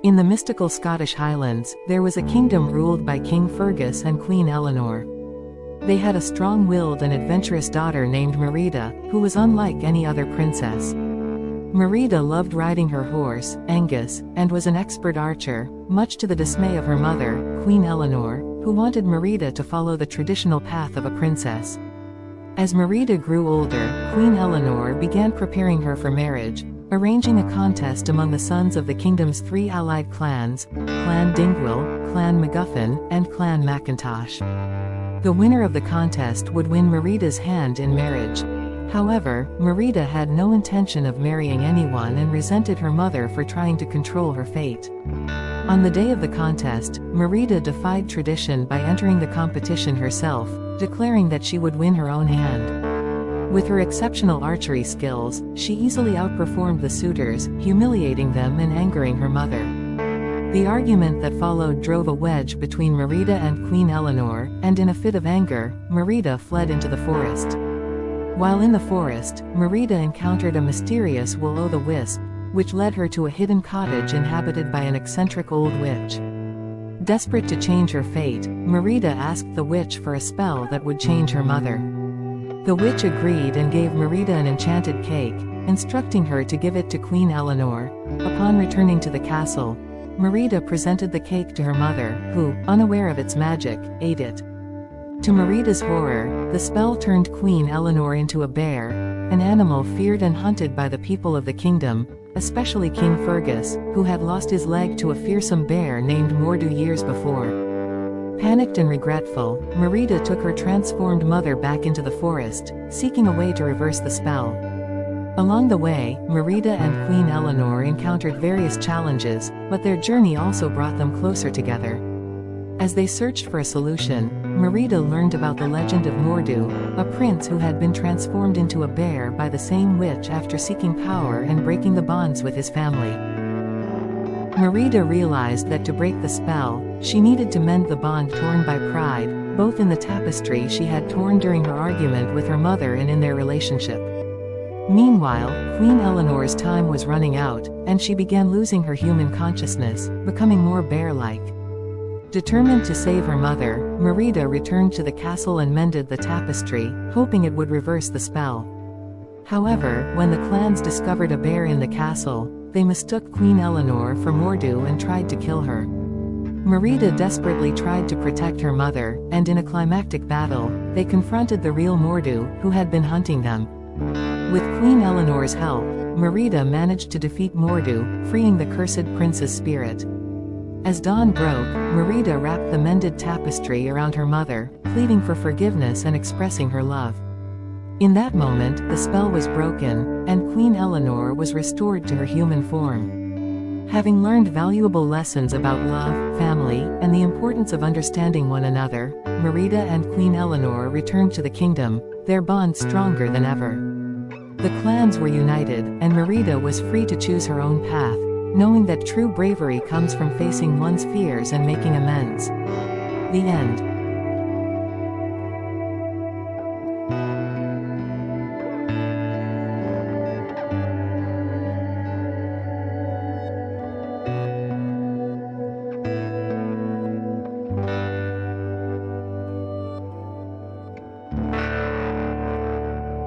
In the mystical Scottish Highlands, there was a kingdom ruled by King Fergus and Queen Eleanor. They had a strong-willed and adventurous daughter named Merida, who was unlike any other princess. Merida loved riding her horse, Angus, and was an expert archer, much to the dismay of her mother, Queen Eleanor, who wanted Merida to follow the traditional path of a princess. As Merida grew older, Queen Eleanor began preparing her for marriage, arranging a contest among the sons of the kingdom's three allied clans, Clan Dingwall, Clan MacGuffin, and Clan Macintosh. The winner of the contest would win Merida's hand in marriage. However, Merida had no intention of marrying anyone and resented her mother for trying to control her fate. On the day of the contest, Merida defied tradition by entering the competition herself, declaring that she would win her own hand. With her exceptional archery skills, she easily outperformed the suitors, humiliating them and angering her mother. The argument that followed drove a wedge between Merida and Queen Eleanor, and in a fit of anger, Merida fled into the forest. While in the forest, Merida encountered a mysterious will-o'-the-wisp, which led her to a hidden cottage inhabited by an eccentric old witch. Desperate to change her fate, Merida asked the witch for a spell that would change her mother. The witch agreed and gave Merida an enchanted cake, instructing her to give it to Queen Eleanor. Upon returning to the castle, Merida presented the cake to her mother, who, unaware of its magic, ate it. To Merida's horror, the spell turned Queen Eleanor into a bear, an animal feared and hunted by the people of the kingdom, especially King Fergus, who had lost his leg to a fearsome bear named Mordu years before. Panicked and regretful, Merida took her transformed mother back into the forest, seeking a way to reverse the spell. Along the way, Merida and Queen Eleanor encountered various challenges, but their journey also brought them closer together. As they searched for a solution, Merida learned about the legend of Mordu, a prince who had been transformed into a bear by the same witch after seeking power and breaking the bonds with his family. Merida realized that to break the spell, she needed to mend the bond torn by pride, both in the tapestry she had torn during her argument with her mother and in their relationship. Meanwhile, Queen Eleanor's time was running out, and she began losing her human consciousness, becoming more bear-like. Determined to save her mother, Merida returned to the castle and mended the tapestry, hoping it would reverse the spell. However, when the clans discovered a bear in the castle, they mistook Queen Eleanor for Mordu and tried to kill her. Merida desperately tried to protect her mother, and in a climactic battle, they confronted the real Mordu, who had been hunting them. With Queen Eleanor's help, Merida managed to defeat Mordu, freeing the cursed prince's spirit. As dawn broke, Merida wrapped the mended tapestry around her mother, pleading for forgiveness and expressing her love. In that moment, the spell was broken, and Queen Eleanor was restored to her human form. Having learned valuable lessons about love, family, and the importance of understanding one another, Merida and Queen Eleanor returned to the kingdom, their bond stronger than ever. The clans were united, and Merida was free to choose her own path, knowing that true bravery comes from facing one's fears and making amends. The end.